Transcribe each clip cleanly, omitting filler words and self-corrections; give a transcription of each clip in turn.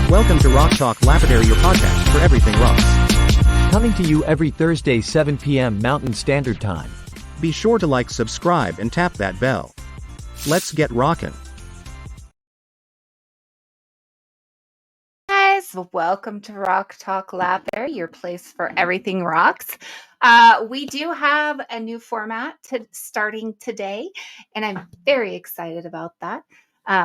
Welcome to Rock Talk Lapidary, your podcast for everything rocks. Coming to you every Thursday 7 p.m. Mountain Standard Time. Be sure to like, subscribe, and tap that bell. Let's get rockin'. Guys, welcome to Rock Talk Lapidary, your place for everything rocks. We do have a new format starting today, and I'm very excited about that.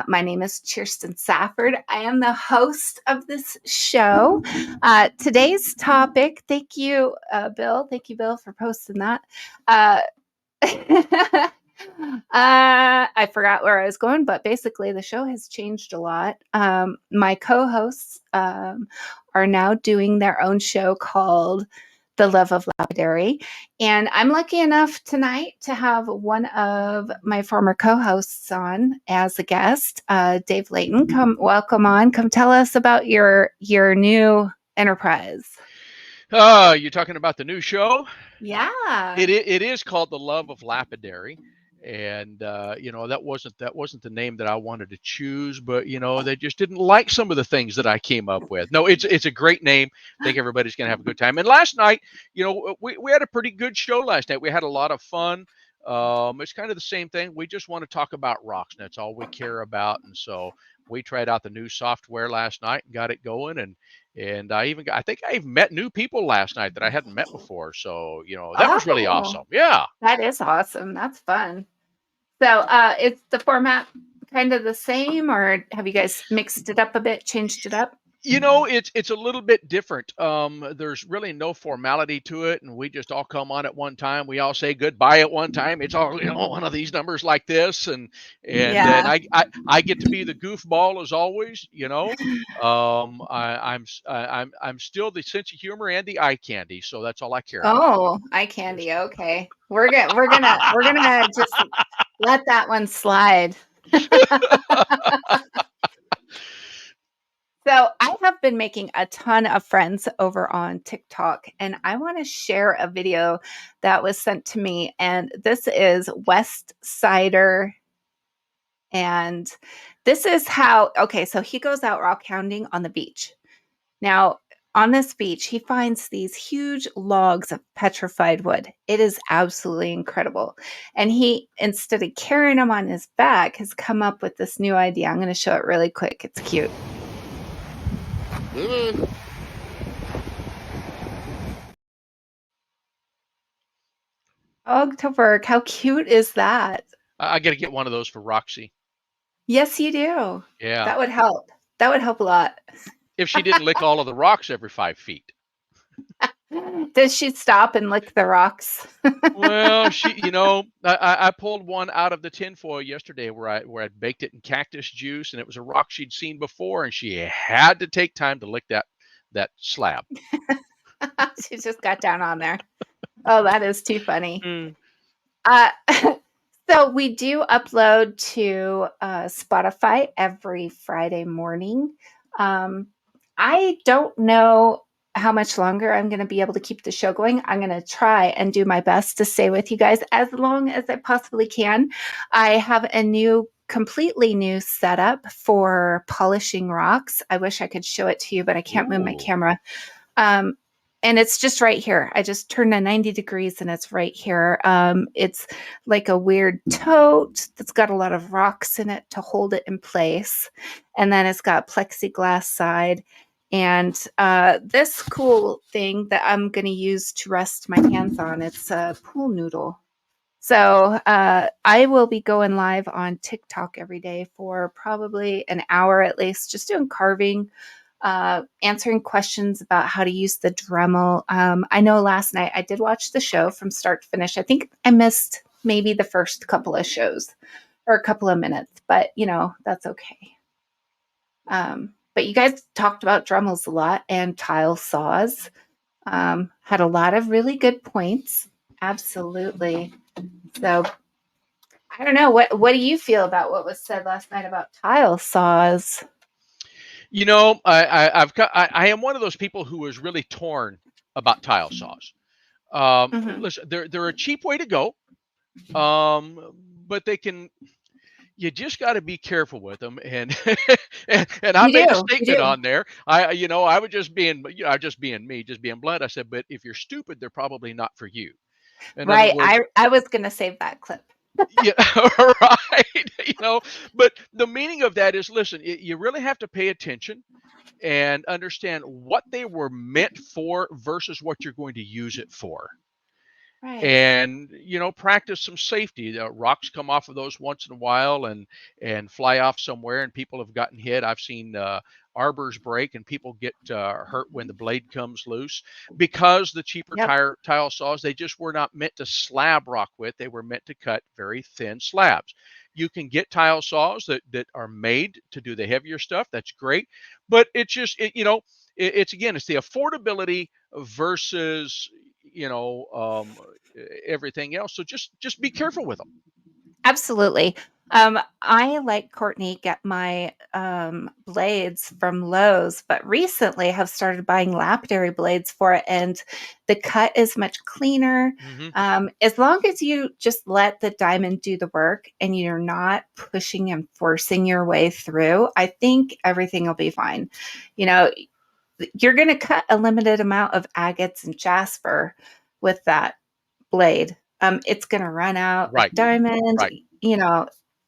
My name is Kersten Safford. I am the host of this show. Today's topic, thank you, Bill. Thank you, Bill, for posting that. I forgot where I was going, but basically the show has changed a lot. My co-hosts are now doing their own show called The Love of Lapidary. And I'm lucky enough tonight to have one of my former co-hosts on as a guest, Dave Layton. Welcome on. Come tell us about your new enterprise. You're talking about the new show? Yeah. It is called The Love of Lapidary. And that wasn't the name that I wanted to choose, but they just didn't like some of the things that I came up with. No, it's a great name. I think everybody's gonna have a good time. And last night, we had a pretty good show last night. We had a lot of fun. It's kind of the same thing. We just want to talk about rocks, and that's all we care about. And so we tried out the new software last night and got it going. And I think I even met new people last night that I hadn't met before. So, that was really awesome. Yeah. That is awesome. That's fun. So is the format kind of the same, or have you guys mixed it up a bit, changed it up? It's a little bit different. There's really no formality to it, and we just all come on at one time. We all say goodbye at one time. It's all one of these numbers like this, and then I get to be the goofball as always. I'm still the sense of humor and the eye candy, so that's all I care about. Oh, eye candy. Okay, we're gonna just let that one slide. So I have been making a ton of friends over on TikTok, and I want to share a video that was sent to me. And this is West Sider. And this is how, so he goes out rock hounding on the beach. Now, on this beach, he finds these huge logs of petrified wood. It is absolutely incredible. And he, instead of carrying them on his back, has come up with this new idea. I'm going to show it really quick. It's cute. Ogtoberg, how cute is that? I got to get one of those for Roxy. Yes, you do. Yeah. That would help. That would help a lot. If she didn't lick all of the rocks every 5 feet. Does she stop and lick the rocks? Well, I pulled one out of the tinfoil yesterday where I baked it in cactus juice, and it was a rock she'd seen before, and she had to take time to lick that slab. She just got down on there. Oh, that is too funny. So we do upload to Spotify every Friday morning. I don't know how much longer I'm going to be able to keep the show going. I'm going to try and do my best to stay with you guys as long as I possibly can. I have a completely new setup for polishing rocks. I wish I could show it to you, but I can't move my camera. And it's just right here. I just turned it 90 degrees and it's right here. It's like a weird tote that's got a lot of rocks in it to hold it in place. And then it's got plexiglass side. And this cool thing that I'm going to use to rest my hands on, it's a pool noodle. So I will be going live on TikTok every day for probably an hour at least, just doing carving, answering questions about how to use the Dremel. I know last night I did watch the show from start to finish. I think I missed maybe the first couple of shows or a couple of minutes, but that's okay. But you guys talked about Dremels a lot and tile saws. Had a lot of really good points. Absolutely. So I don't know. What do you feel about what was said last night about tile saws? I am one of those people who is really torn about tile saws. Listen, they're a cheap way to go, but they can you just got to be careful with them. And, and I You made a do, you statement do. on there. I was just being, I just being me, just being blunt. I said, but if you're stupid, they're probably not for you. In other Right. words, I was gonna save that clip. yeah, right. But the meaning of that is, listen, you really have to pay attention and understand what they were meant for versus what you're going to use it for. Right. And practice some safety. Rocks come off of those once in a while and fly off somewhere, and people have gotten hit. I've seen arbors break and people get hurt when the blade comes loose, because the cheaper Yep. tile saws, they just were not meant to slab rock with. They were meant to cut very thin slabs. You can get tile saws that are made to do the heavier stuff. That's great, but it's just it's again, it's the affordability versus you know um, everything else. So just be careful with them. Absolutely. I, like Courtney, get my blades from Lowe's, but recently have started buying lapidary blades for it, and the cut is much cleaner. Hmm. As long as you just let the diamond do the work and you're not pushing and forcing your way through, I think everything will be fine. You know, you're going to cut a limited amount of agates and jasper with that blade. It's going to run out of Right. diamond. Right. You know,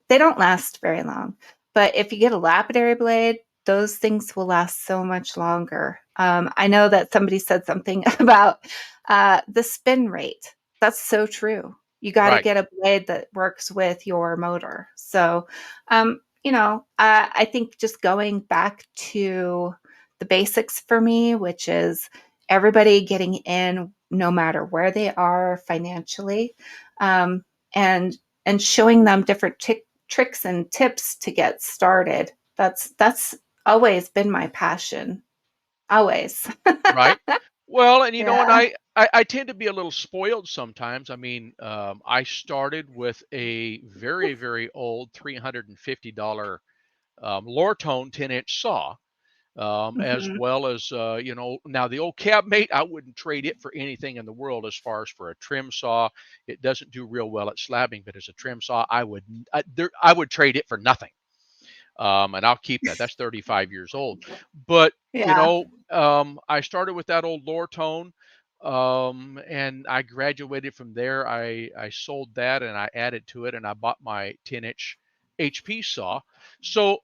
they don't last very long. But if you get a lapidary blade, those things will last so much longer. I know that somebody said something about the spin rate. That's so true. You got to Right. get a blade that works with your motor. So, I think just going back to the basics for me, which is everybody getting in no matter where they are financially, um, and and showing them different tricks and tips to get started. That's always been my passion. Always. Right. Well, and and Yeah. I tend to be a little spoiled sometimes. I mean, I started with a very, very old $350 Lortone 10-inch saw, as Hmm. well as now the old cabmate, I wouldn't trade it for anything in the world. As far as for a trim saw, it doesn't do real well at slabbing, but as a trim saw, I would trade it for nothing. And I'll keep that. That's 35 years old. But Yeah. I started with that old Lortone, and I graduated from there. I sold that and I added to it, and I bought my 10-inch HP saw. So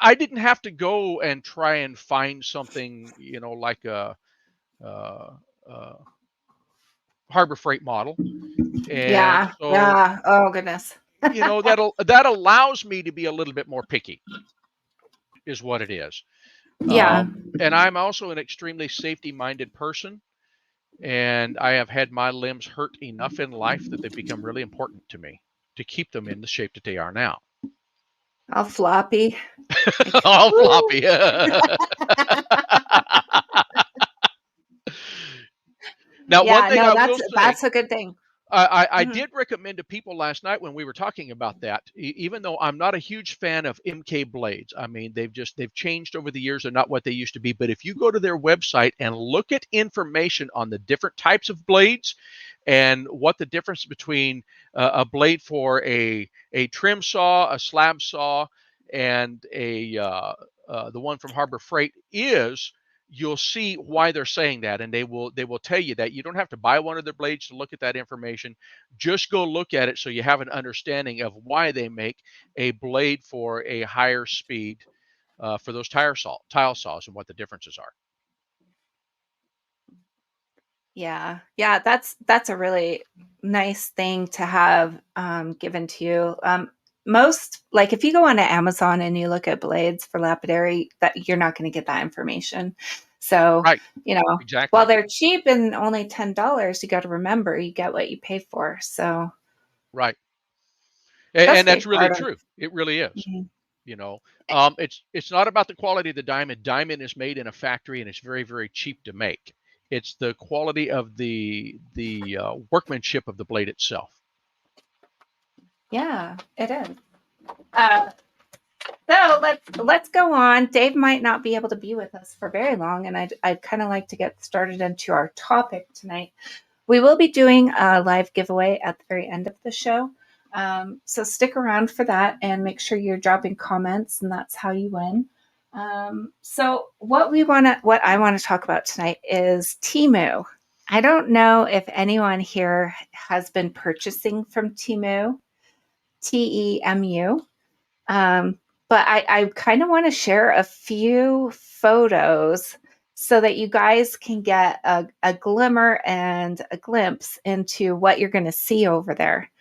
I didn't have to go and try and find something, like uh, uh, Harbor Freight model. And Yeah. so, Yeah. Oh goodness. that allows me to be a little bit more picky, is what it is. Yeah. And I'm also an extremely safety minded person. And I have had my limbs hurt enough in life that they've become really important to me to keep them in the shape that they are now. All floppy. Like, All woo. floppy. Now, one Yeah. thing No, I that's will say, that's a good thing. I Hmm. did recommend to people last night when we were talking about that, even though I'm not a huge fan of MK blades. I mean, they've changed over the years. They're not what they used to be. But if you go to their website and look at information on the different types of blades and what the difference between a blade for a trim saw, a slab saw, and a the one from Harbor Freight is, you'll see why they're saying that, and they will tell you that you don't have to buy one of their blades to look at that information. Just go look at it so you have an understanding of why they make a blade for a higher speed, for those tile saws, and what the differences are. Yeah. Yeah, that's a really nice thing to have given to you. Most, like, if you go onto Amazon and you look at blades for lapidary, that you're not going to get that information. So, Right. while Exactly. they're cheap and only $10, you got to remember you get what you pay for. So Right. that's And a that's big really part of. true. It really is. Mhm. you know it's not about the quality of the diamond is made in a factory, and it's very, very cheap to make. It's the quality of the workmanship of the blade itself. Yeah, it is. Uh, So let's go on. Dave might not be able to be with us for very long, and I'd kind of like to get started into our topic tonight. We will be doing a live giveaway at the very end of the show. So stick around for that and make sure you're dropping comments, and that's how you win. So what I want to talk about tonight is Temu. I don't know if anyone here has been purchasing from Temu, Temu. But I kind of want to share a few photos so that you guys can get a glimmer and a glimpse into what you're going to see over there.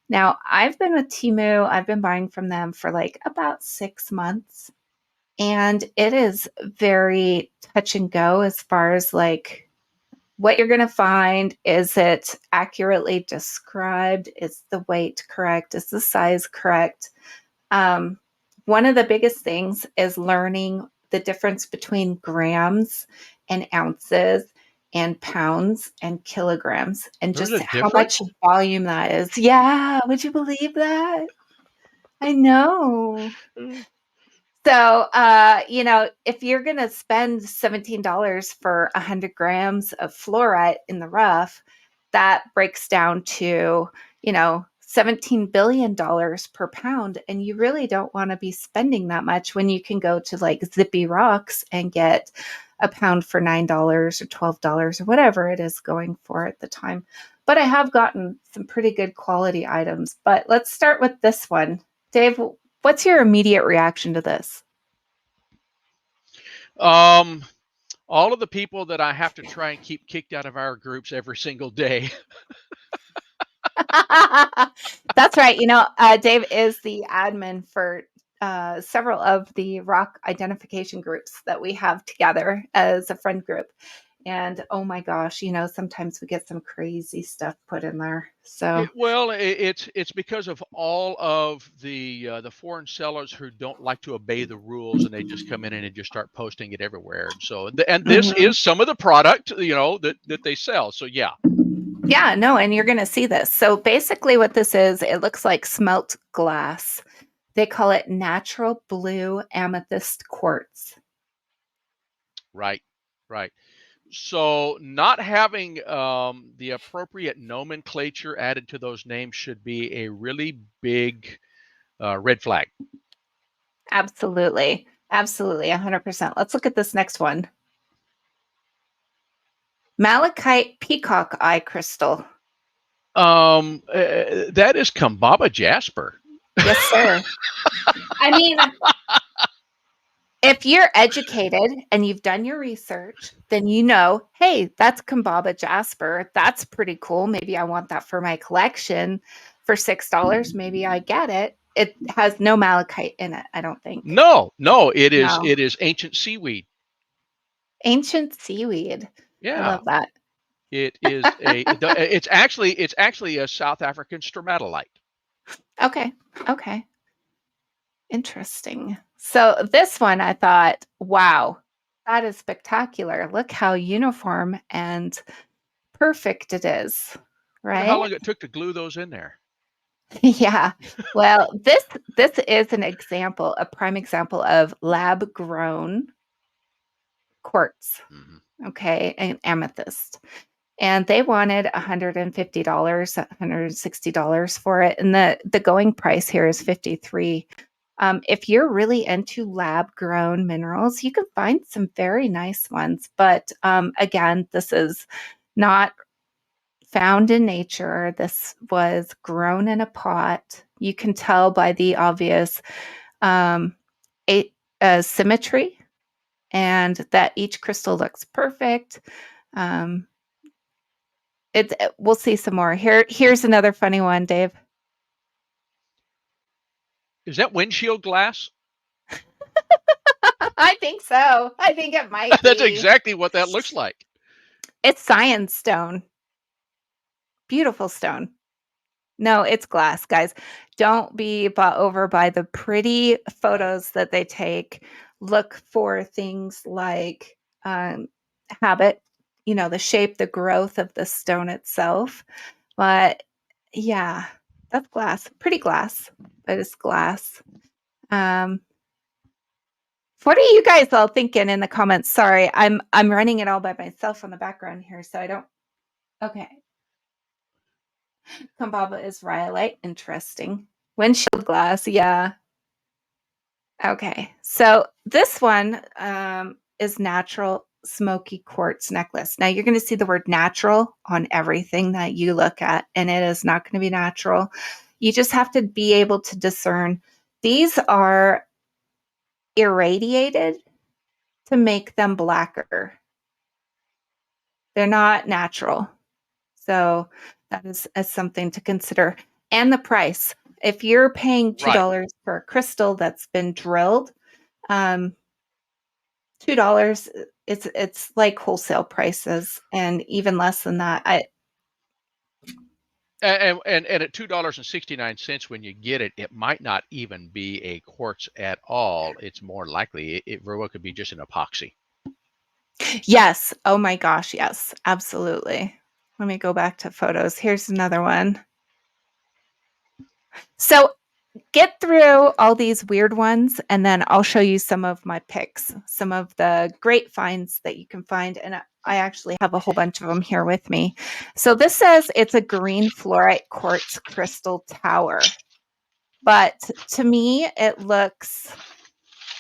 Now, I've been with Temu, I've been buying from them for like about 6 months, and it is very touch and go as far as like what you're going to find. Is it accurately described? Is the weight correct? Is the size correct? Um, One of the biggest things is learning the difference between grams and ounces and pounds and kilograms and There's just a how much difference. volume that is. Yeah, would you believe that? I know. So, if you're going to spend $17 for 100 grams of fluorite in the rough, that breaks down to, $17 billion per pound. And you really don't want to be spending that much when you can go to like Zippy Rocks and get a pound for $9 or $12 or whatever it is going for at the time. But I have gotten some pretty good quality items. But let's start with this one. Dave, what's your immediate reaction to this? Um, all of the people that I have to try and keep kicked out of our groups every single day. That's right. Dave is the admin for several of the rock identification groups that we have together as a friend group. And oh my gosh, sometimes we get some crazy stuff put in there. So, It's because of all of the foreign sellers who don't like to obey the rules, and they just come in and they just start posting it everywhere. And so, and this mhm. is some of the product that they sell. So yeah. Yeah, no, and you're going to see this. So basically, what this is, it looks like smelt glass. They call it natural blue amethyst quartz. Right, right. So not having the appropriate nomenclature added to those names should be a really big red flag. Absolutely. Absolutely. 100%. Let's look at this next one. Malachite peacock eye crystal. That is Kambaba Jasper. Yes, sir. I mean, if you're educated and you've done your research, then hey, that's Kambaba Jasper. That's pretty cool. Maybe I want that for my collection for $6. Maybe I get it. It has no malachite in it, I don't think. No, it is No. ancient seaweed. Ancient seaweed. I Yeah, love that. it's actually a South African stromatolite. Okay. Okay. Interesting. So this one I thought, wow, that is spectacular. Look how uniform and perfect it is, Wonder how right? long it took to glue those in there. Yeah. Well, this is an example, a prime example of lab grown quartz, Mm-hmm. okay, and amethyst. And they wanted $150, $160 for it. And the going price here is 53. If you're really into lab grown minerals, you can find some very nice ones. But again, this is not found in nature. This was grown in a pot. You can tell by the obvious um, symmetry and that each crystal looks perfect. Um, we'll see some more. Here's another funny one, Dave. Is that windshield glass? I think so. I think it might That's be. exactly what that looks like. It's science stone. Beautiful stone. No, it's glass, guys. Don't be bought over by the pretty Right. photos that they take. Look for things like habit, the shape, the growth of the stone itself. But yeah, that's glass. Pretty glass, but it's glass. Um, what are you guys all thinking in the comments? Sorry, I'm running it all by myself on the background here, so I don't. Okay. Kambaba is rhyolite. Interesting. Windshield glass. Yeah. Okay. So this one is natural smoky quartz necklace. Now you're going to see the word natural on everything that you look at, and it is not going to be natural. You just have to be able to discern. These are irradiated to make them blacker. They're not natural. So that is something to consider. And the price. If you're paying $2 Right. for a crystal that's been drilled, $2, it's like wholesale prices, and even less than that. And at $2.69 when you get it, it might not even be a quartz at all. It's more likely it very well could be just an epoxy. Yes. Oh my gosh, yes. Absolutely. Let me go back to photos. Here's another one. So get through all these weird ones, and then I'll show you some of my picks, some of the great finds that you can find. And I actually have a whole bunch of them here with me. So this says it's a green fluorite quartz crystal tower. But to me, it looks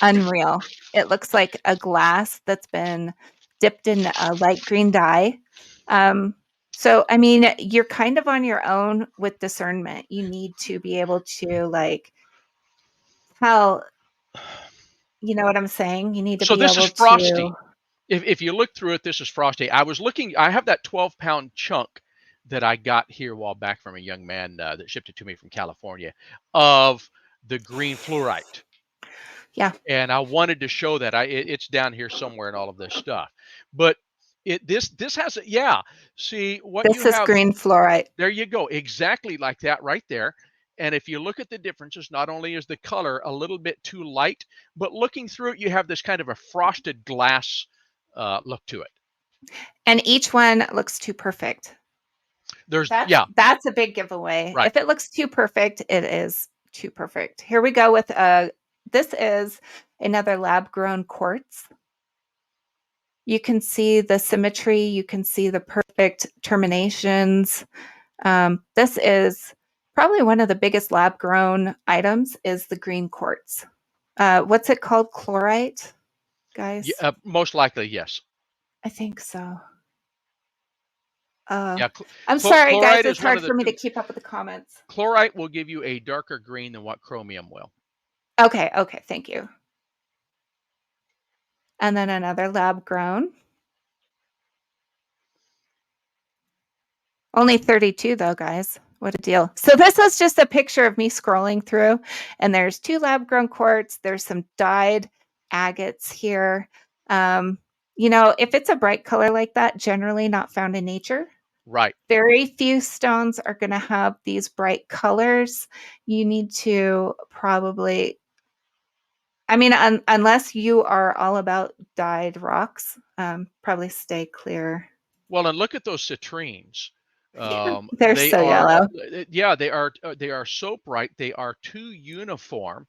unreal. It looks like a glass that's been dipped in a light green dye. So, I mean, you're kind of on your own with discernment. You need to be able to like tell, you know what I'm saying? You need to So be this is able to, frosty. If you look through it, this is frosty. I was looking. I have that 12-pound chunk that I got here a while back from a young man that shipped it to me from California of the green fluorite. yeah, And I wanted to show that it's down here somewhere in all of this stuff. But this has a, yeah. See what you this is have green fluorite. there. You go, exactly like that right there. And if you look at the differences, not only is the color a little bit too light, but looking through it, you have this kind of a frosted glass look to it. And each one looks too perfect. There's yeah, That's a big giveaway. right. If it looks too perfect, it is too perfect. Here we go with this is another lab grown quartz. You can see the symmetry, you can see the perfect terminations. This is probably one of the biggest lab grown items is the green quartz. What's it called? Chlorite, Yeah, guys? most likely yes. I think so. Uh, Yeah, I'm sorry, guys. chloride is It's one hard of the for me to two. keep up with the comments. Chlorite will give you a darker green than what chromium will. Okay, okay, thank you. And then another lab grown. Only 32 though, guys. What a deal. So this was just a picture of me scrolling through, and there's 2 lab grown quartz. There's some dyed agates here. If it's a bright color like that, generally not found in nature. Right. Very few stones are going to have these bright colors. You need to probably, I mean, unless you are all about dyed rocks, probably stay clear. Well, and look at those citrines. They're They so are, yellow. yeah, they are so bright. They are too uniform.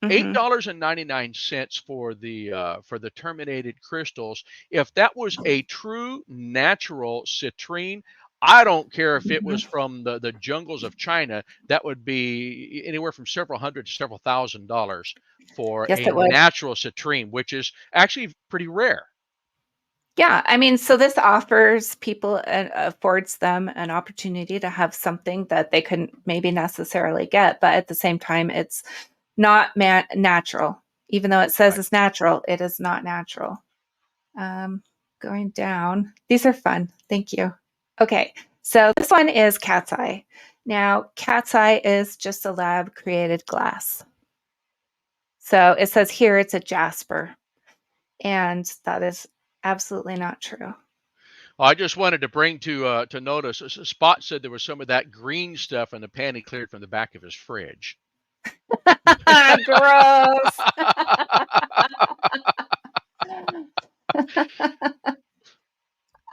Hmm. $8.99 for the terminated crystals. If that was a true natural citrine, I don't care if it was Hmm. from the jungles of China, that would be anywhere from several hundred to several $1,000s for Yes, a it would. natural citrine, which is actually pretty rare. Yeah, I mean, so this offers people and affords them an opportunity to have something that they couldn't maybe necessarily get, but at the same time, it's not natural. Even though it says Right. it's natural, it is not natural. Um, Going down, these are fun. Thank you. Okay, so this one is cat's eye. Now, cat's eye is just a lab created glass. So it says here it's a jasper, and that is absolutely not true. I just wanted to bring to notice. Spot said there was some of that green stuff in the pan he cleared from the back of his fridge. Gross.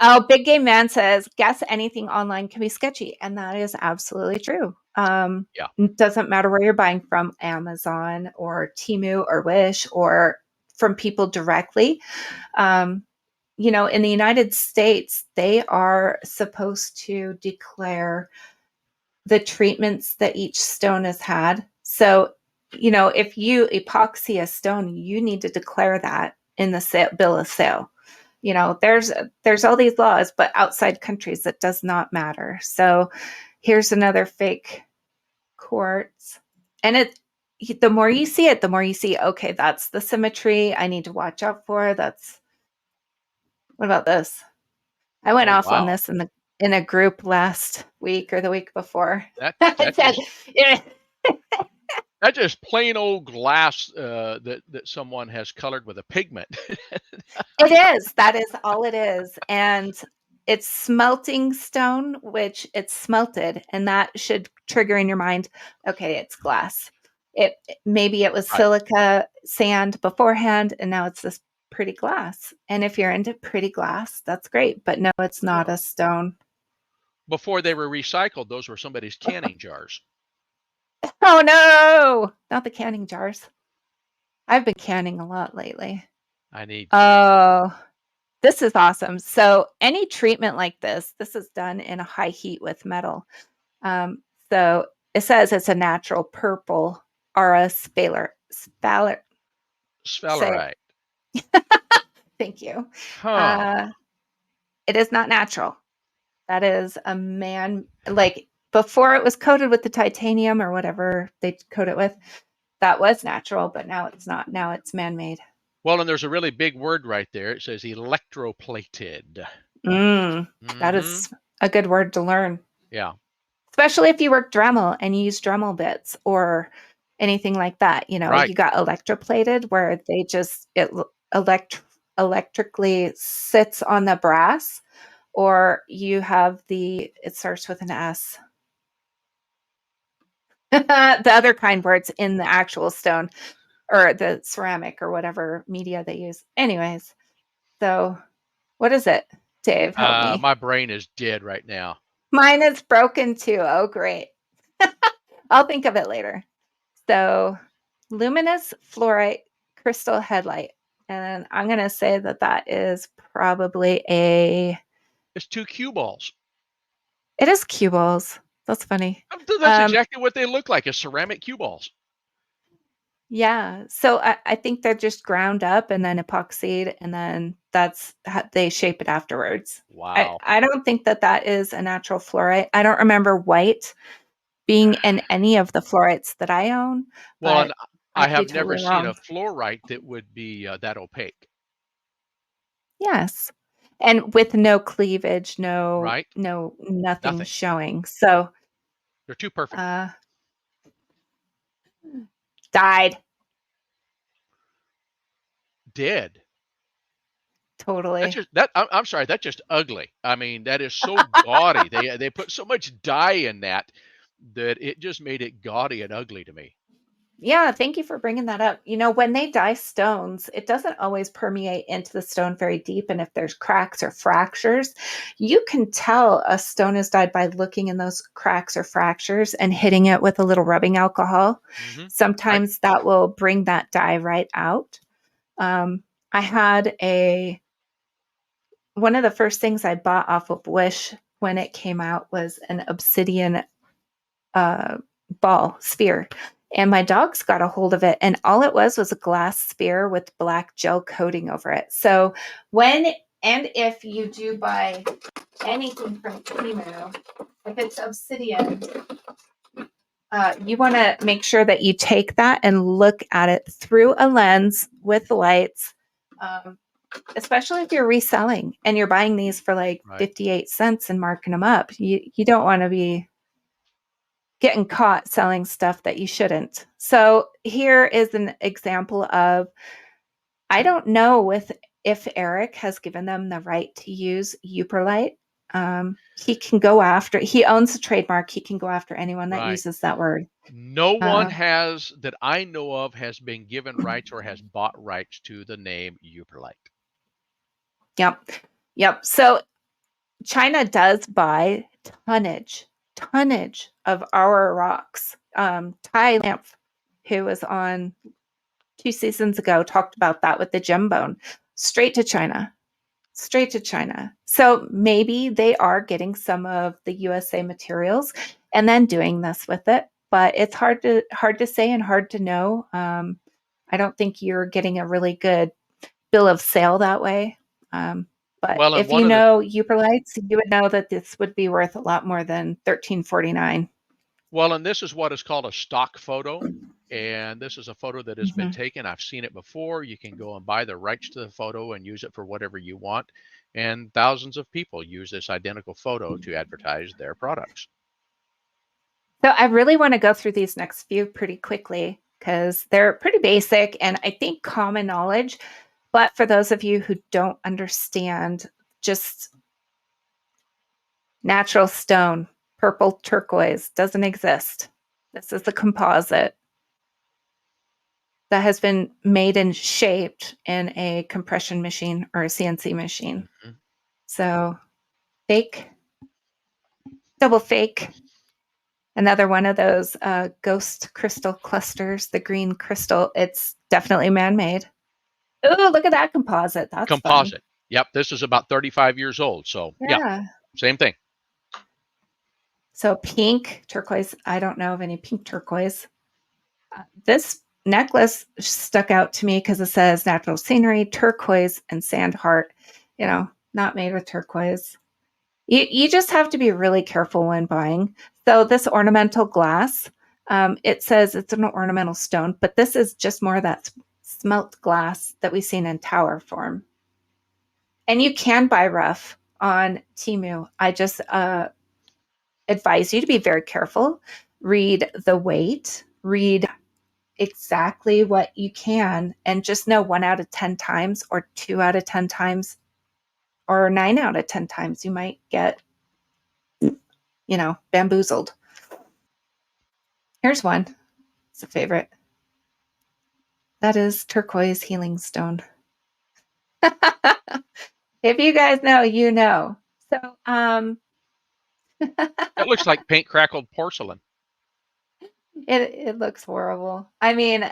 Oh, Big Game Man says, guess anything online can be sketchy. And that is absolutely true. Yeah. It doesn't matter where you're buying from, Amazon or Temu or Wish or from people directly. Um, in the United States, they are supposed to declare the treatments that each stone has had. So, if you epoxy a stone, you need to declare that in the bill of sale. There's all these laws, but outside countries that does not matter. So here's another fake quartz. And the more you see it, the more you see, okay, that's the symmetry I need to watch out for. What about this? I went Oh off on wow. this in a group last week or the week before. That I that said, just That's just plain old glass that someone has colored with a pigment. it is. That is all it is. And it's smelting stone, which it's smelted, and that should trigger in your mind, okay, it's glass. Maybe it was Right. silica sand beforehand, and now it's this pretty glass. And if you're into pretty glass, that's great. But no, it's not Well, a stone. before they were recycled, those were somebody's canning jars. Oh no, not the canning jars. I've been canning a lot lately. I need to. Oh, this is awesome. So any treatment like this is done in a high heat with metal. Um, so it says it's a natural purple aura spaler. Say Sphalerite. it. Thank you. Huh. Uh, it is not natural. That is a man, like before it was coated with the titanium or whatever they coat it with. That was natural, but now it's not. Now it's man-made. Well, and there's a really big word right there. It says electroplated. That Mm-hmm. is a good word to learn. Yeah. Especially if you work Dremel and you use Dremel bits or anything like that. Right. You got electroplated where electrically sits on the brass, or you have it starts with an S. The other kind where it's in the actual stone or the ceramic or whatever media they use. Anyways, so what is it? Dave, help me. My brain is dead right now. Mine is broken too. Oh, great. I'll think of it later. So, luminous fluorite crystal headlight. And I'm going to say that is probably It's two cue balls. it is cue balls. That's funny. That's exactly what they look like, is ceramic cue balls. Yeah. So I think they're just ground up and then epoxied, and then that's how they shape it afterwards. Wow. I don't think that is a natural fluorite. I don't remember white being in any of the fluorites that I own, Well, and but I I could be have never totally seen wrong. a fluorite that would be that opaque. Yes. And with no cleavage, Right? nothing Nothing. showing. So, They're too perfect. uh, died Dead. That's totally. just that. I'm sorry. That's just ugly. I mean, that is so gaudy. They put so much dye in that it just made it gaudy and ugly to me. Yeah, thank you for bringing that up. When they dye stones, it doesn't always permeate into the stone very deep. And if there's cracks or fractures, you can tell a stone is dyed by looking in those cracks or fractures and hitting it with a little rubbing alcohol. Mm-hmm. Right. Sometimes that will bring that dye right out. I had one of the first things I bought off of Wish when it came out was an obsidian ball sphere. And my dogs got a hold of it, and all it was a glass sphere with black gel coating over it. So if you do buy anything from Temu, if it's obsidian, you want to make sure that you take that and look at it through a lens with lights, especially if you're reselling and you're buying these for like Right. 58 cents and marking them up. You don't want to be getting caught selling stuff that you shouldn't. So here is an example of, I don't know if Eric has given them the right to use Uperlite. He owns the trademark. He can go after anyone that Right. uses that word. No one Uh, has that I know of has been given rights or has bought rights to the name Uperlite. yep. Yep. So China does buy tonnage of our rocks. Tai Lamp, who was on 2 seasons ago, talked about that with the gem bone, straight to China. straight to China. So maybe they are getting some of the USA materials and then doing this with it, but it's hard to say and hard to know. I don't think you're getting a really good bill of sale that way. But Well, and if one you of the know Uperlights, you would know that this would be worth a lot more than $13.49. Well, and this is what is called a stock photo. And this is a photo that has been Mm-hmm. taken. I've seen it before. You can go and buy the rights to the photo and use it for whatever you want. And thousands of people use this identical photo to advertise their products. So I really want to go through these next few pretty quickly because they're pretty basic and I think common knowledge. But for those of you who don't understand, just natural stone, purple turquoise doesn't exist. This is the composite that has been made and shaped in a compression machine or a CNC machine. Mhm. So fake, double fake. Another one of those ghost crystal clusters, the green crystal. It's definitely man-made. Oh, look at that composite. That's fun. Composite. Yep, this is about 35 years old. So, yeah, Yeah. same thing. So pink, turquoise. I don't know of any pink turquoise. This necklace stuck out to me because it says natural scenery, turquoise, and sand heart. Not made with turquoise. You just have to be really careful when buying. So this ornamental glass, it says it's an ornamental stone, but this is just more of that smelt glass that we've seen in tower form. And you can buy rough on Temu. I just advise you to be very careful. Read the weight, read exactly what you can, and just know 1 out of 10 times or 2 out of 10 times or 9 out of 10 times you might get bamboozled. Here's one. It's a favorite. That is turquoise healing stone. If you guys know, you know. So, It looks like paint crackled porcelain. it looks horrible. I mean,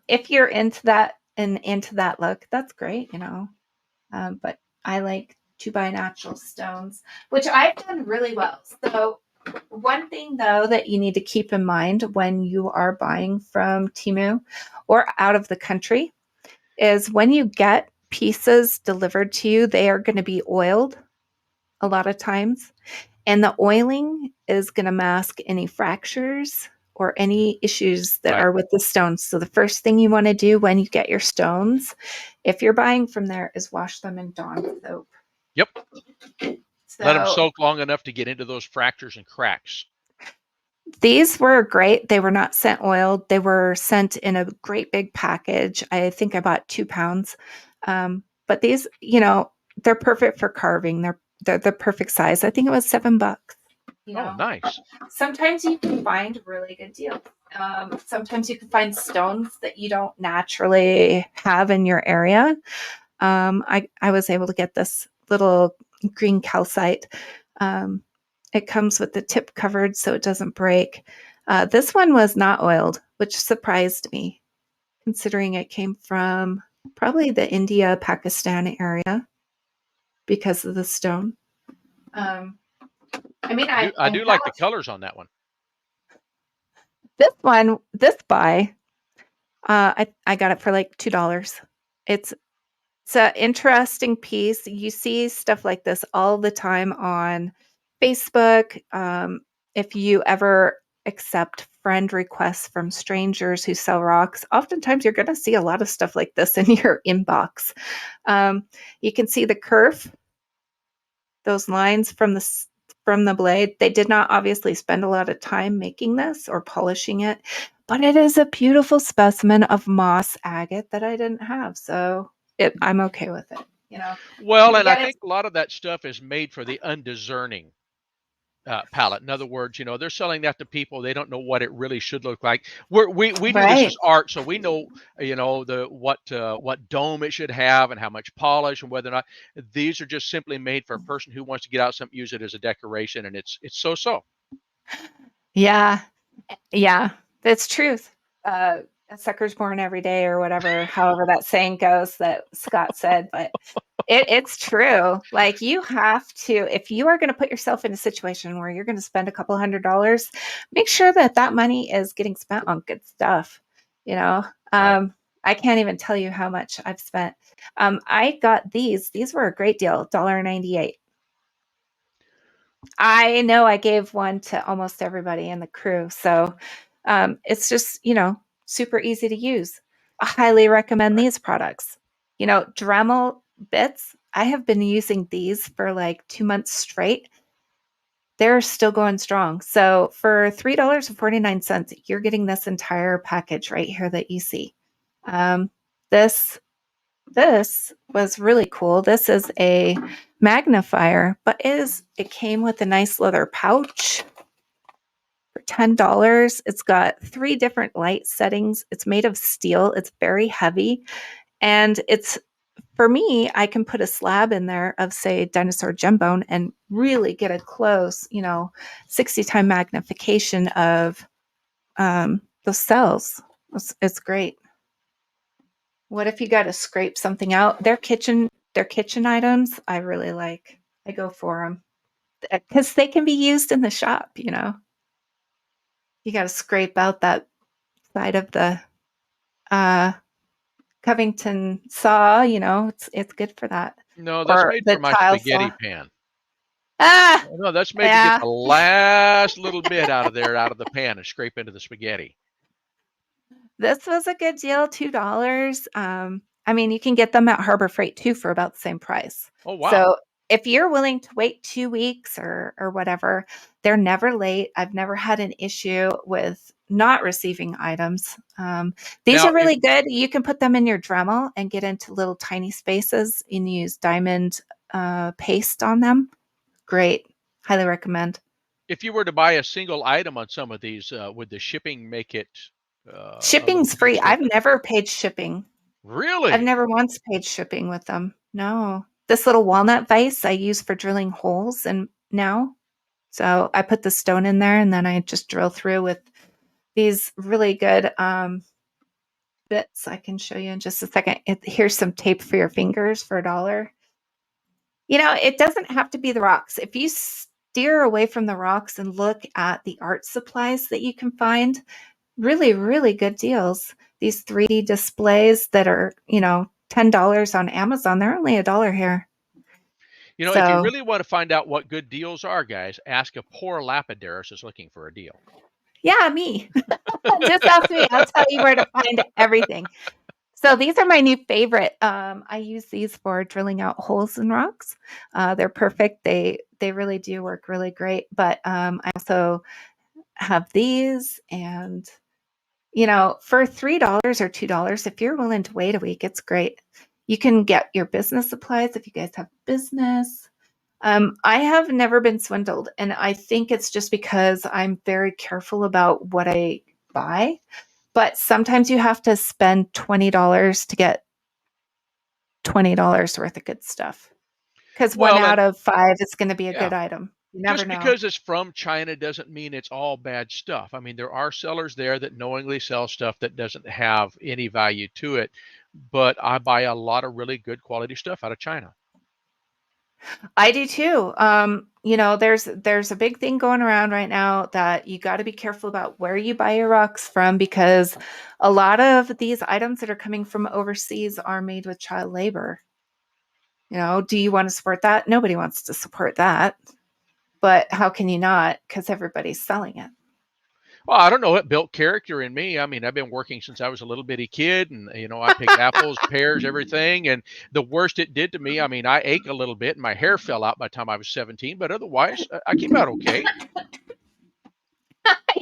if you're into that and into that look, that's great. But I like to buy natural stones, which I've done really well. So, one thing though that you need to keep in mind when you are buying from Temu or out of the country is when you get pieces delivered to you, they are going to be oiled a lot of times. And the oiling is going to mask any fractures or any issues that Right. are with the stones. So the first thing you want to do when you get your stones, if you're buying from there, is wash them in Dawn soap. Yep. Let them So soak long enough to get into those fractures and cracks. these were great. They were not sent oiled. They were sent in a great big package. I think I bought 2 pounds. But these, they're perfect for carving. They're the perfect size. I think it was $7. You Oh, know, nice. sometimes you can find really good deals. Sometimes you can find stones that you don't naturally have in your area. I was able to get this little green calcite. It comes with the tip covered so it doesn't break. This one was not oiled, which surprised me, considering it came from probably the India, Pakistan area because of the stone. I mean, I do, I I do like the have colors on that one. this one, this buy. I got it for like $2. It's an interesting piece. You see stuff like this all the time on Facebook. If you ever accept friend requests from strangers who sell rocks, oftentimes you're going to see a lot of stuff like this in your inbox. You can see the curve, those lines from the blade. They did not obviously spend a lot of time making this or polishing it, but it is a beautiful specimen of moss agate that I didn't have. So I'm okay with it. Well, and I Again, it's think a lot of that stuff is made for the undiscerning palette. In other words, they're selling that to people. They don't know what it really should look like. We do this right. as art, so we know, the what dome it should have and how much polish and whether or not these are just simply made for a person who wants to get out something, use it as a decoration, and it's so. Yeah. Yeah. That's truth. Uh, a sucker's born every day or whatever, however that saying goes that Scott said, but it's true. Like you have to, if you are going to put yourself in a situation where you're going to spend a couple $100s, make sure that that money is getting spent on good stuff. You know, Right. I can't even tell you how much I've spent. I got these. These were a great deal, $1.98. I know I gave one to almost everybody in the crew. So it's just, super easy to use. I highly recommend these products. Dremel bits, I have been using these for like 2 months straight. They're still going strong. So for $3.49, you're getting this entire package right here that you see. Um, this this was really cool. This is a magnifier, but it came with a nice leather pouch for $10. It's got 3 different light settings. It's made of steel. It's very heavy. And it's for me, I can put a slab in there of, say, dinosaur gem bone and really get a close, 60 time magnification of the cells. It's great. What if you got to scrape something out? Their kitchen items, I really like. I go for them because they can be used in the shop. You got to scrape out that side of the uh, Covington saw. It's good for that, No, that's or made the for my tile spaghetti saw. pan. Ah, No, that's made to get yeah. the last little bit out of there, out of the pan, and scrape into the spaghetti. This was a good deal, $2. I mean, you can get them at Harbor Freight too for about the same price. Oh, wow. So if you're willing to wait 2 weeks or whatever, they're never late. I've never had an issue with not receiving items. These Now, are if really good. You can put them in your Dremel and get into little tiny spaces and use diamond paste on them. Great. Highly recommend. if you were to buy a single item on some of these, would the shipping make it a little Shipping's more free. I've expensive? never paid shipping. I've Really? never once paid shipping with them. No. This little walnut vise I use for drilling holes and now. So I put the stone in there and then I just drill through with these really good bits. I can show you in just a second. Here's some tape for your fingers for $1. It doesn't have to be the rocks. If you steer away from the rocks and look at the art supplies that you can find, really, really good deals. These 3D displays that are, $10 on Amazon, they're only $1 here. If you So, really want to find out what good deals are, guys, ask a poor lapidarist who's looking for a deal. yeah, me. Just ask me. I'll tell you where to find everything. So these are my new favorite. I use these for drilling out holes in rocks. They're perfect. They really do work really great. But I also have these, and for $3 or $2, if you're willing to wait a week, it's great. You can get your business supplies if you guys have business. I have never been swindled, and I think it's just because I'm very careful about what I buy. But sometimes you have to spend $20 to get $20 worth of good stuff because one Well, out and of 5 is going to be a yeah, good item. You never just know. because it's from China doesn't mean it's all bad stuff. I mean, there are sellers there that knowingly sell stuff that doesn't have any value to it, but I buy a lot of really good quality stuff out of China. I do too. There's a big thing going around right now that you got to be careful about where you buy your rocks from because a lot of these items that are coming from overseas are made with child labor. Do you want to support that? Nobody wants to support that. But how can you not? Because everybody's selling it. Well, I don't know. It built character in me. I mean, I've been working since I was a little bitty kid, and I picked apples, pears, everything. And the worst it did to me, I mean, I ached a little bit, and my hair fell out by the time I was 17. But otherwise, I came out okay.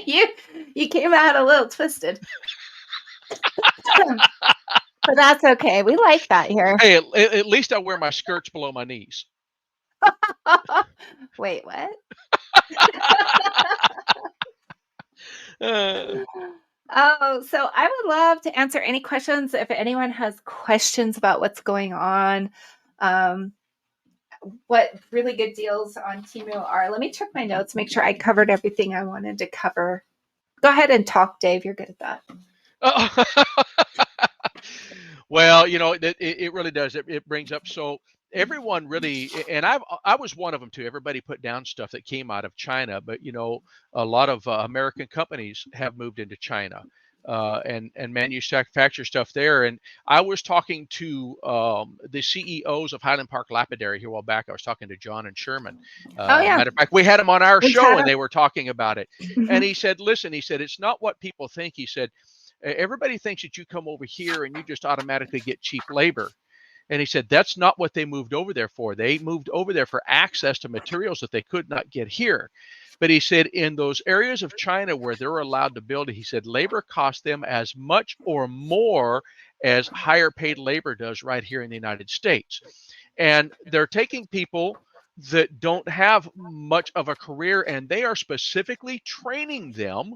you you came out a little twisted. But that's okay. We like that here. Hey, at least I wear my skirts below my knees. Wait, what? Uh, Oh, so I would love to answer any questions if anyone has questions about what's going on. Um, what really good deals on Temu are. Let me check my notes, make sure I covered everything I wanted to cover. Go ahead and talk, Dave. You're good at that. Well, it really does. It brings up so everyone really, and I was one of them too. Everybody put down stuff that came out of China, but a lot of American companies have moved into China and manufacture stuff there. And I was talking to the CEOs of Highland Park Lapidary here a while back. I was talking to John and Sherman. Oh yeah, Matter of fact, we had them on our we've show had and a. they were talking about it. And Mhm. he said, "Listen," he said, "it's not what people think." He said, everybody thinks that you come over here and you just automatically get cheap labor. And he said, that's not what they moved over there for. They moved over there for access to materials that they could not get here. But he said, in those areas of China where they're allowed to build, he said, labor costs them as much or more as higher paid labor does right here in the United States. And they're taking people that don't have much of a career and they are specifically training them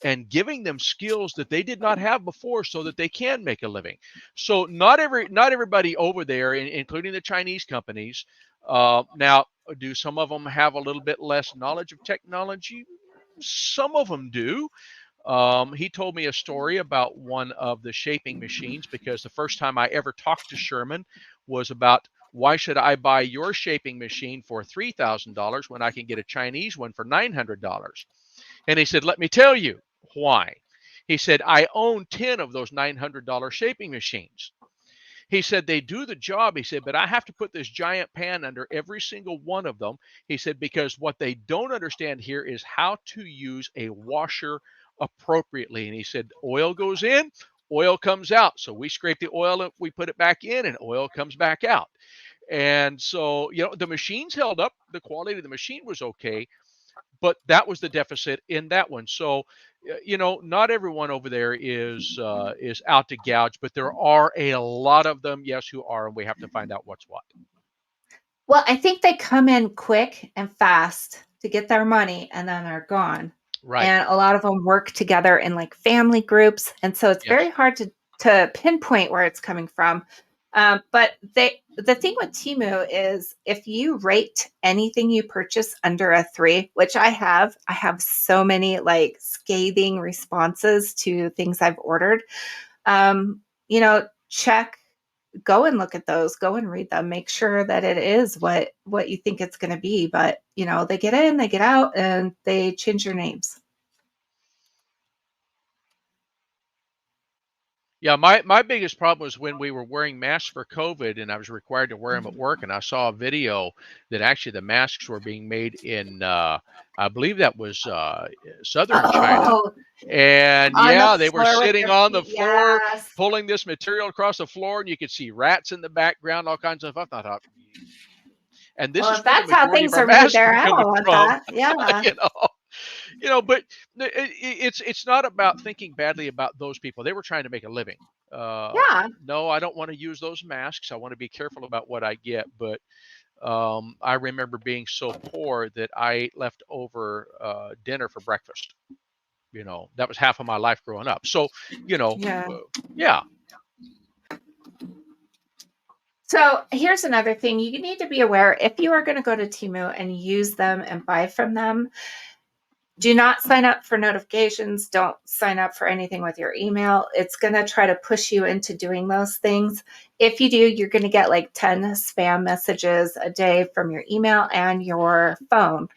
and giving them skills that they did not have before so that they can make a living. So not everybody over there, including the Chinese companies, now do some of them have a little bit less knowledge of technology? Some of them do. He told me a story about one of the shaping machines because the first time I ever talked to Sherman was about why should I buy your shaping machine for $3,000 when I can get a Chinese one for $900? And he said, let me tell you why. He said, I own 10 of those $900 shaping machines. He said, they do the job. He said, but I have to put this giant pan under every single one of them. He said, because what they don't understand here is how to use a washer appropriately. And he said, oil goes in, oil comes out. So we scrape the oil, we put it back in, and oil comes back out. And so, the machines held up. The quality of the machine was okay, but that was the deficit in that one. So, not everyone over there is out to gouge, but there are a lot of them, yes, who are, and we have to find out what's what. Well, I think they come in quick and fast to get their money and then they're gone. Right. And a lot of them work together in like family groups. And so it's very Yes. hard to pinpoint where it's coming from. But the thing with Temu is if you rate anything you purchase under a 3, which I have so many like scathing responses to things I've ordered. Check, go and look at those, go and read them, make sure that it is what you think it's going to be. But they get in, they get out, and they change their names. Yeah, my biggest problem was when we were wearing masks for COVID and I was required to wear them at work. And I saw a video that actually the masks were being made in, I believe that was southern China. Oh, And on the yeah, they were floor with sitting their on the feet. floor, Yes. pulling this material across the floor, and you could see rats in the background, all kinds of stuff. I thought, and this Well, is if where the that's how majority of things our are made masks there, are I coming don't want from. that. Yeah. you know, but it's not about thinking badly about those people. They were trying to make a living. Yeah. No, I don't want to use those masks. I want to be careful about what I get. But I remember being so poor that I ate leftover dinner for breakfast. That was half of my life growing up. So, Yeah. yeah. So here's another thing you need to be aware if you are going to go to Temu and use them and buy from them. Do not sign up for notifications. Don't sign up for anything with your email. It's going to try to push you into doing those things. If you do, you're going to get like 10 spam messages a day from your email and your phone.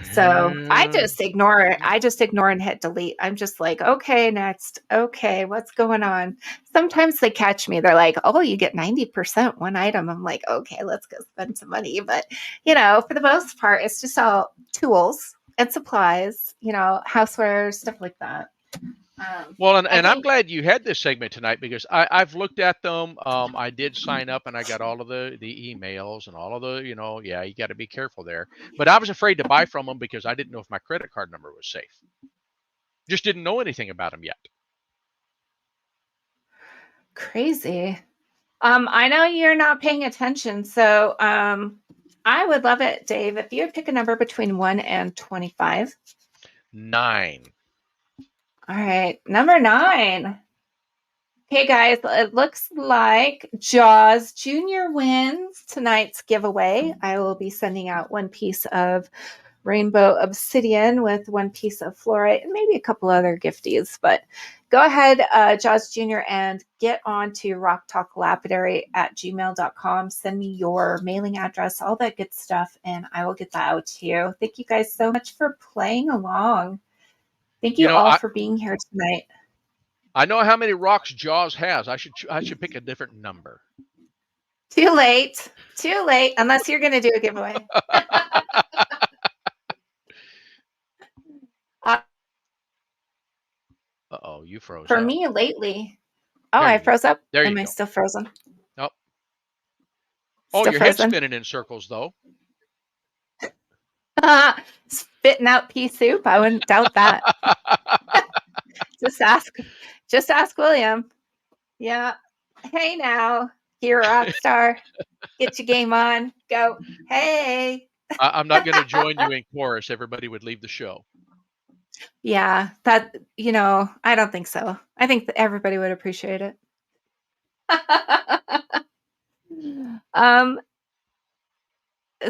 So I Yeah. just ignore it. I just ignore and hit delete. I'm just like, okay, next. Okay, what's going on? Sometimes they catch me. They're like, oh, you get 90% one item. I'm like, okay, let's go spend some money. But, for the most part, it's just all tools and supplies, housewares, stuff like that. Well, I and I'm think, glad you had this segment tonight because I've looked at them. I did sign up and I got all of the emails and all of the, yeah, you got to be careful there. But I was afraid to buy from them because I didn't know if my credit card number was safe. Just didn't know anything about them yet. crazy. I know you're not paying attention, so I would love it, Dave, if you would pick a number between 1 and 25. 9. All right, number 9. Okay, guys, it looks like Jaws Junior wins tonight's giveaway. I will be sending out one piece of rainbow obsidian with 1 piece of fluorite and maybe a couple other gifties. But go ahead, Jaws Jr., and get on to rocktalklapidary@gmail.com. Send me your mailing address, all that good stuff, and I will get that out to you. Thank you guys so much for playing along. Thank you all for being here tonight. I know how many rocks Jaws has. I should pick a different number. Too late. Too late. Unless you're going to do a giveaway. Uh-oh, you froze For up. me lately. Oh, I froze up? There you Am go. I still frozen? Nope. Still your frozen? head's spinning in circles, though. Spitting out pea soup? I wouldn't doubt that. Just ask William. Yeah. Hey now, you're a rock star. Get your game on. Go. Hey. I'm not going to join you in chorus. Everybody would leave the show. Yeah, that, I don't think so. I think that everybody would appreciate it.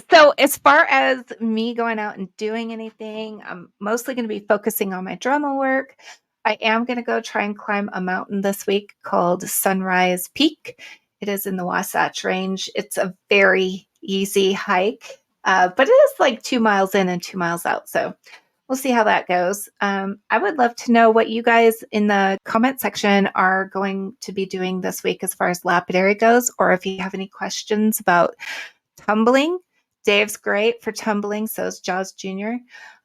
So as far as me going out and doing anything, I'm mostly going to be focusing on my Dremel work. I am going to go try and climb a mountain this week called Sunrise Peak. It is in the Wasatch Range. It's a very easy hike, but it is like 2 miles in and 2 miles out. So we'll see how that goes. I would love to know what you guys in the comment section are going to be doing this week as far as lapidary goes, or if you have any questions about tumbling. Dave's great for tumbling, so is Jaws Jr.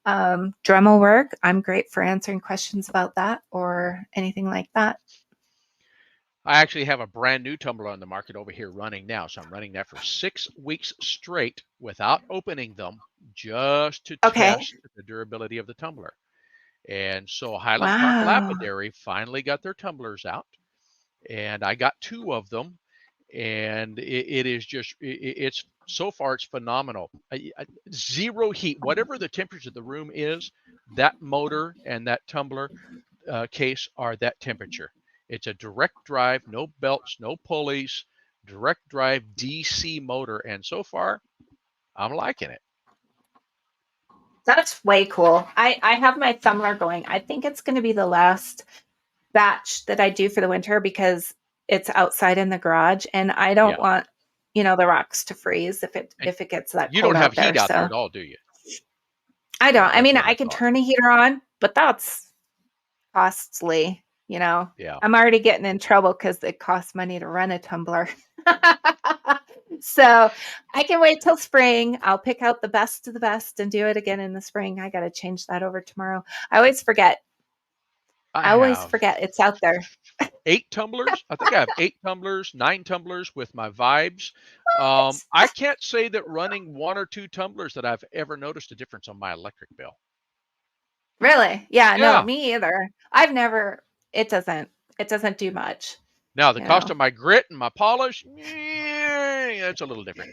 Dremel work, I'm great for answering questions about that or anything like that. I actually have a brand new tumbler on the market over here running now. So I'm running that for 6 weeks straight without opening them, just to test the durability of the tumbler. And so Highland Park Lapidary finally got their tumblers out, and I got 2 of them. And it is just, it's so far, it's phenomenal. Zero heat, whatever the temperature of the room is, that motor and that tumbler case are that temperature. It's a direct drive, no belts, no pulleys, direct drive DC motor. And so far, I'm liking it. That's way cool. I have my tumbler going. I think it's going to be the last batch that I do for the winter because it's outside in the garage, and I don't want, the rocks to freeze if it gets that cold. You don't have heat out there at all, do you? I don't. I mean, I can turn a heater on, but that's costly. Yeah. I'm already getting in trouble because it costs money to run a tumbler. So I can wait till spring. I'll pick out the best of the best and do it again in the spring. I got to change that over tomorrow. I always forget. I always forget it's out there. 8 tumblers. I think I have 8 tumblers, 9 tumblers with my vibes. I can't say that running 1 or 2 tumblers that I've ever noticed a difference on my electric bill. Really? Yeah. No, me either. I've never. It doesn't do much. Now the cost of my grit and my polish, it's a little different.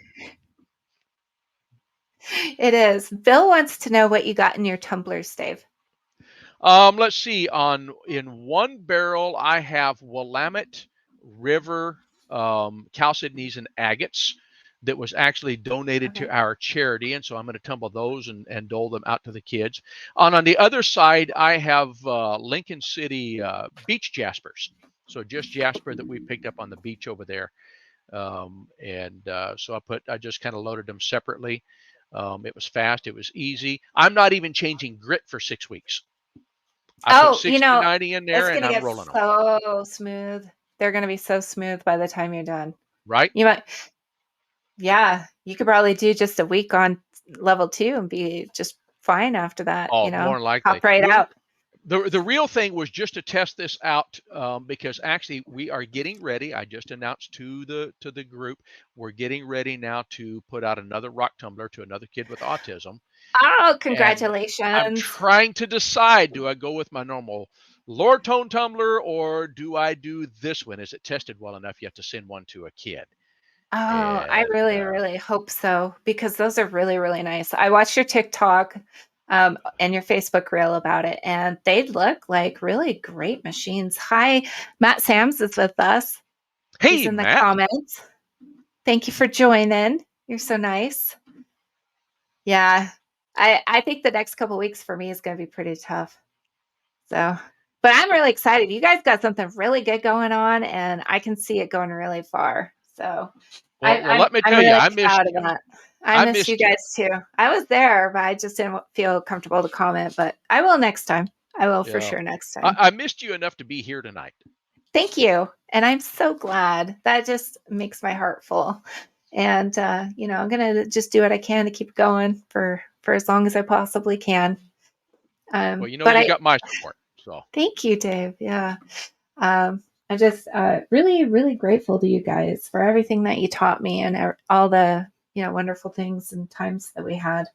It is. Bill wants to know what you got in your tumblers, Dave. Let's see. In one barrel, I have Willamette River chalcedonies and agates that was actually donated to our charity, and so I'm going to tumble those and dole them out to the kids. On the other side, I have Lincoln City beach jaspers. So just jasper that we picked up on the beach over there. So I just kind of loaded them separately. It was fast. It was easy. I'm not even changing grit for 6 weeks. I put 60-90 in there and I'm rolling them. So smooth. They're going to be so smooth by the time you're done. Right? You could probably do just a week on level 2 and be just fine after that. Oh, more likely. Hop right out. The real thing was just to test this out because actually we are getting ready. I just announced to the group, we're getting ready now to put out another rock tumbler to another kid with autism. Oh, congratulations. And I'm trying to decide, do I go with my normal lower tone tumbler or do I do this one? Is it tested well enough you have to send one to a kid? Oh, I really, really hope so, because those are really, really nice. I watched your TikTok and your Facebook reel about it, and they look like really great machines. Hi, Matt Sams is with us. Hey, he's in the Matt. comments. Thank you for joining. You're so nice. Yeah, I think the next couple weeks for me is going to be pretty tough. So, but I'm really excited. You guys got something really good going on, and I can see it going really far. So, Well, let me I'm tell you, really I missed proud of you. that. I I miss you missed you. guys too. I was there, but I just didn't feel comfortable to comment. But I will next time. I will for Yeah. sure next time. I missed you enough to be here tonight. Thank you, and I'm so glad. That just makes my heart full. And I'm gonna just do what I can to keep going for as long as I possibly can. Well, But you I got my support. So, thank you, Dave. Yeah. I'm just really, really grateful to you guys for everything that you taught me and all the wonderful things and times that we had.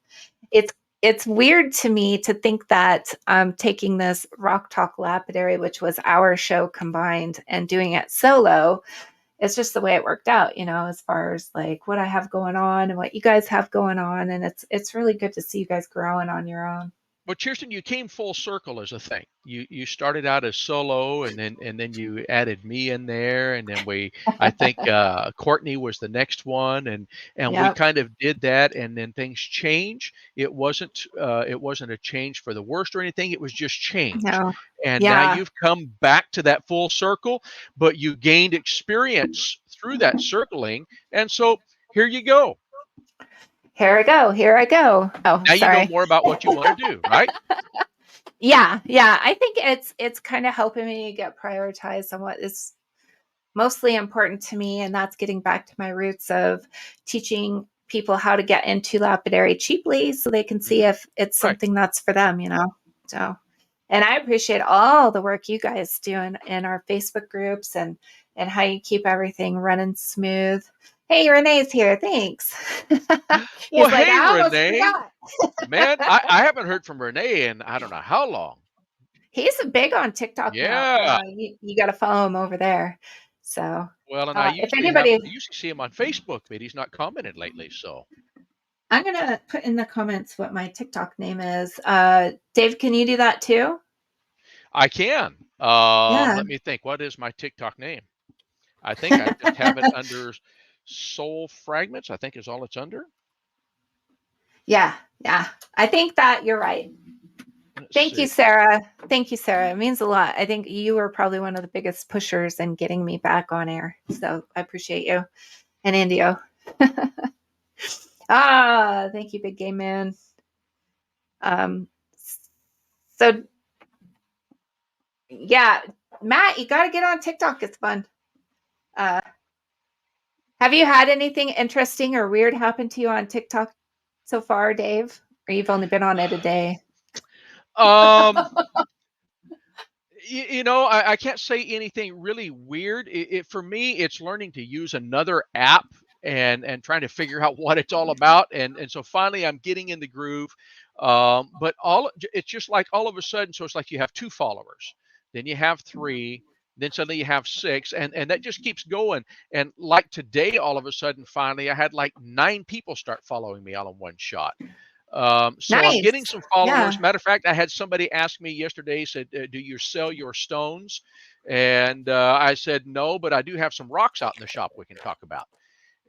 It's it's weird to me to think that I'm taking this Rock Talk Lapidary, which was our show combined, and doing it solo. It's just the way it worked out, as far as like what I have going on and what you guys have going on, and it's really good to see you guys growing on your own. well, Kirsten, you came full circle as a thing. You started out as solo, and then you added me in there, and then I think Courtney was the next one, and we Yep. kind of did that, and then things change. It wasn't a change for the worst or anything. It was just change, No. and now Yeah. you've come back to that full circle, but you gained experience through that circling, and so here you go. Here I go. Here I go. Oh, Now you know sorry. more about what you want to do, right? Yeah, yeah. I think it's kind of helping me get prioritized on what is mostly important to me, and that's getting back to my roots of teaching people how to get into lapidary cheaply so they can see Mhm. if it's Right. something that's for them. So, and I appreciate all the work you guys do in our Facebook groups and how you keep everything running smooth. Hey, Renee's here. Thanks. Well, He's like, hey, I almost Renee, forgot. man, I haven't heard from Renee in I don't know how long. He's big on TikTok now. Yeah. You got to follow him over there. So, Well, and I if usually anybody, see him on Facebook, but he's not commented lately. So I'm gonna put in the comments what my TikTok name is. Dave, can you do that too? I can. Yeah. Let me think. What is my TikTok name? I think I just have it under Soul Fragments. I think is all it's under. Yeah, yeah. I think that you're right. Let's Thank you, see. Sarah. Thank you, Sarah. It means a lot. I think you were probably one of the biggest pushers in getting me back on air. So I appreciate you. And Indio. Thank you, big game man. Um, so yeah, Matt, you got to get on TikTok. It's fun. Uh, have you had anything interesting or weird happen to you on TikTok so far, Dave? Or you've only been on it a day? Um, I can't say anything really weird. For me, it's learning to use another app and trying to figure out what it's all about. And so finally, I'm getting in the groove. But it's just like all of a sudden, so it's like you have two followers, then you have three, then suddenly you have six, and that just keeps going. And like today, all of a sudden, finally, I had like 9 people start following me all in one shot. So I'm getting Nice. some Yeah. followers. Matter of fact, I had somebody ask me yesterday, said, "Do you sell your stones?" And I said, "No, but I do have some rocks out in the shop we can talk about."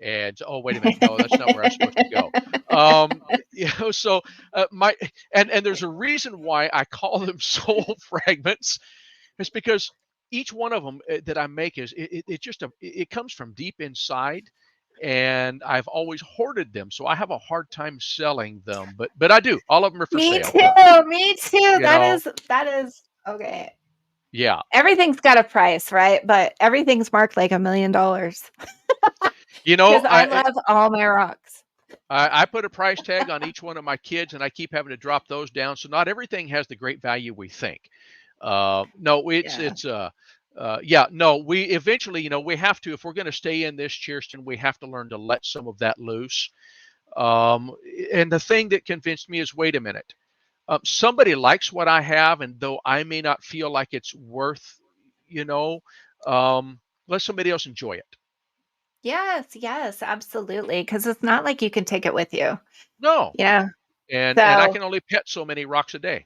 And oh, wait a minute, no, that's not where I'm supposed to go. Um, so my and there's a reason why I call them soul fragments. It's because each one of them that I make it just it comes from deep inside, and I've always hoarded them, so I have a hard time selling them. But I do. All of them are for Me sale. too. Me too. You That know, is okay. yeah. Everything's got a price, right? But everything's marked like $1 million You know, because I love all my rocks. I put a price tag on each one of my kids, and I keep having to drop those down. So not everything has the great value we think. No, Yeah. yeah, no, we eventually, we have to, if we're going to stay in this, Kirsten, we have to learn to let some of that loose. Um, and the thing that convinced me is, wait a minute, somebody likes what I have, and though I may not feel like it's worth, you know, let somebody else enjoy it. Yes, yes, absolutely. Because it's not like you can take it with you. No, Yeah. and I So can only pet so many rocks a day.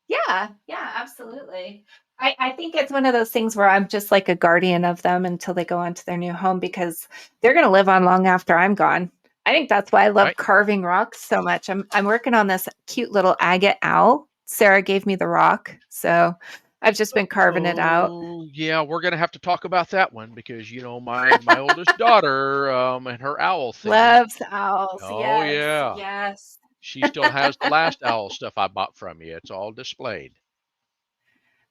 yeah, yeah, absolutely. I think it's one of those things where I'm just like a guardian of them until they go on to their new home because they're gonna live on long after I'm gone. I think that's why I love right? carving rocks so much. I'm working on this cute little agate owl. Sarah gave me the rock, so I've just been carving it out. Oh, yeah, we're gonna have to talk about that one because my oldest daughter and her owl thing. Loves owls. Oh Yes, yeah, yes. she still has the last owl stuff I bought from you. It's all displayed.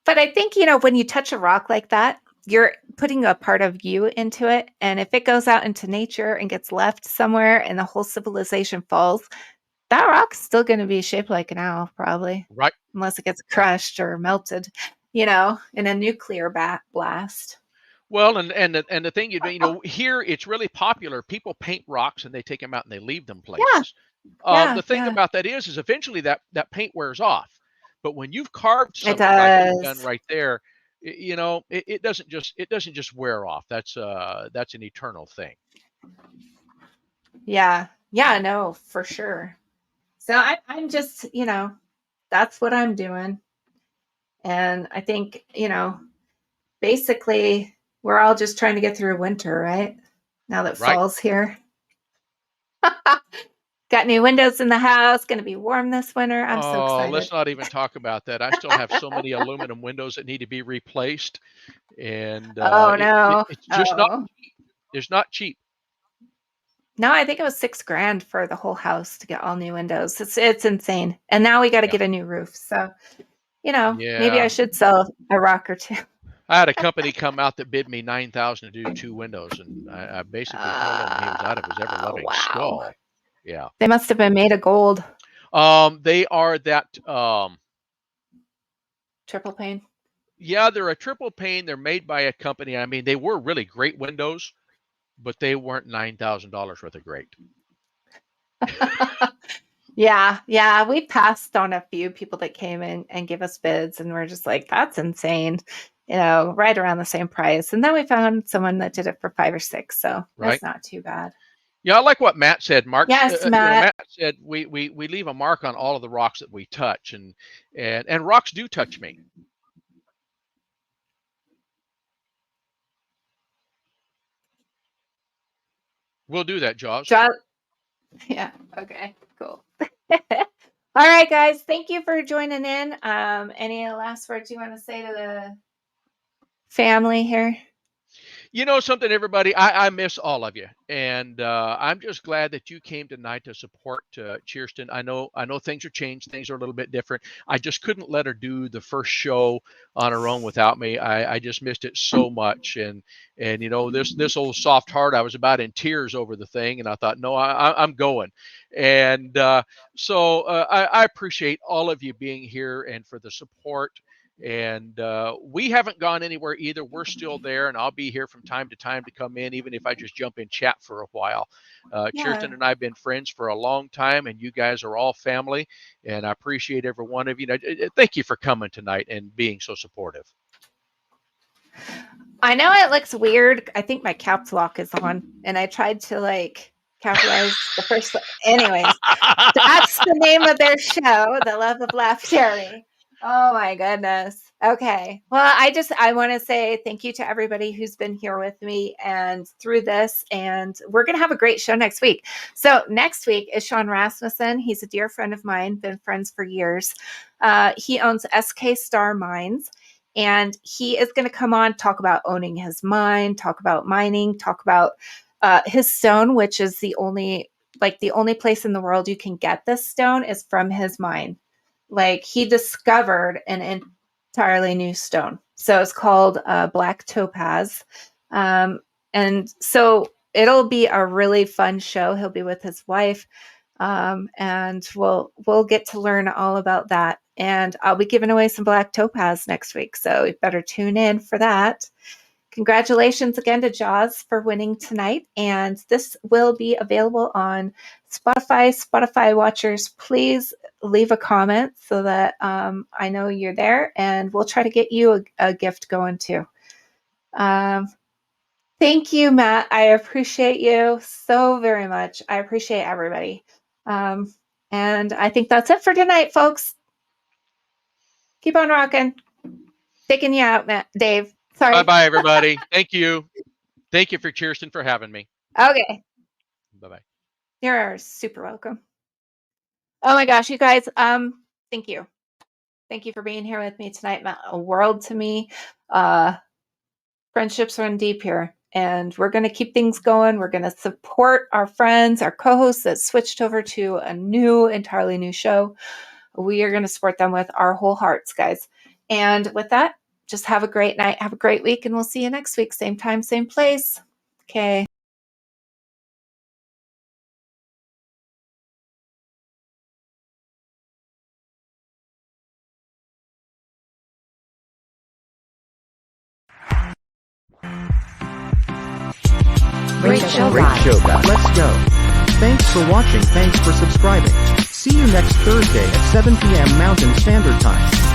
But I think, when you touch a rock like that, you're putting a part of you into it. And if it goes out into nature and gets left somewhere and the whole civilization falls, that rock's still going to be shaped like an owl, probably, Right, unless it gets right. crushed or melted, in a nuclear blast. Well, and the thing here it's really popular. People paint rocks and they take them out and they leave them Yeah, places. yeah, The thing yeah. about that is eventually that paint wears off. But when you've carved It something like you've done does. right there, it doesn't just wear off. That's an eternal thing. Yeah. Yeah, no, for sure. So I'm just, that's what I'm doing. And I think, basically we're all just trying to get through winter, right? Now that Right? fall's here. Got new windows in the house, going to be warm this winter. I'm so Oh, let's excited. not even talk about that. I still have so many aluminum windows that need to be replaced, and Oh no. it's just not. Oh. It's not cheap. No, I think it was 6 grand for the whole house to get all new windows. It's insane. And now we got to Yeah. get a new roof. So, maybe I Yeah. should sell a rock or two. I had a company come out that bid me 9,000 to do 2 windows, and I basically told him he was out of his ever loving Wow. skull. Yeah. They must have been made of gold. They are that. Triple pane. Yeah, they're a triple pane. They're made by a company. I mean, they were really great windows, but they weren't $9,000 worth of great. Yeah, yeah. We passed on a few people that came in and gave us bids, and we're just like, that's insane. Right around the same price. And then we found someone that did it for 5 or 6. So Right. that's not too bad. Yeah, I like what Matt said. Yes, Matt. Matt said we leave a mark on all of the rocks that we touch, and rocks do touch me. We'll do that, Jaws. Yeah. Okay. Cool. All right, guys. Thank you for joining in. Any last words you want to say to the family here? You know something, everybody, I miss all of you, and I'm just glad that you came tonight to support Kirsten. I know things are changed, things are a little bit different. I just couldn't let her do the first show on her own without me. I just missed it so much, and this old soft heart, I was about in tears over the thing, and I thought, no, I'm going, and I appreciate all of you being here and for the support. And we haven't gone anywhere either. We're still there, and I'll be here from time to time to come in, even if I just jump in chat for a while. Yeah. Kirsten and I have been friends for a long time, and you guys are all family, and I appreciate every one of you. Thank you for coming tonight and being so supportive. I know it looks weird. I think my caps lock is on, and I tried to capitalize the first. Anyways, that's the name of their show, The Love of Lapidary. Oh my goodness. Okay. Well, I want to say thank you to everybody who's been here with me and through this. And we're going to have a great show next week. So next week is Sean Rasmussen. He's a dear friend of mine, been friends for years. He owns SK Star Mines. And he is going to come on, talk about owning his mine, talk about mining, talk about his stone, which is the only place in the world you can get this stone is from his mine. He discovered an entirely new stone. So it's called black topaz. And so it'll be a really fun show. He'll be with his wife. And we'll get to learn all about that. And I'll be giving away some black topaz next week. So you better tune in for that. Congratulations again to Jaws for winning tonight. And this will be available on Spotify. Spotify watchers, please leave a comment so that I know you're there, and we'll try to get you a gift going too. Thank you, Matt. I appreciate you so very much. I appreciate everybody. And I think that's it for tonight, folks. Keep on rocking. Taking you out, Dave. Sorry. Bye, everybody. Thank you. Thank you for Kirsten for having me. Okay. Bye-bye. You're super welcome. Oh my gosh, you guys, thank you. Thank you for being here with me tonight. It meant a world to me. Friendships run deep here, and we're going to keep things going. We're going to support our friends, our co-hosts that switched over to a entirely new show. We are going to support them with our whole hearts, guys. And with that, just have a great night. Have a great week, and we'll see you next week. Same time, same place. Okay. Great show, Great guys. show, guys. Let's go. Thanks for watching. Thanks for subscribing. See you next Thursday at 7 p.m. Mountain Standard Time.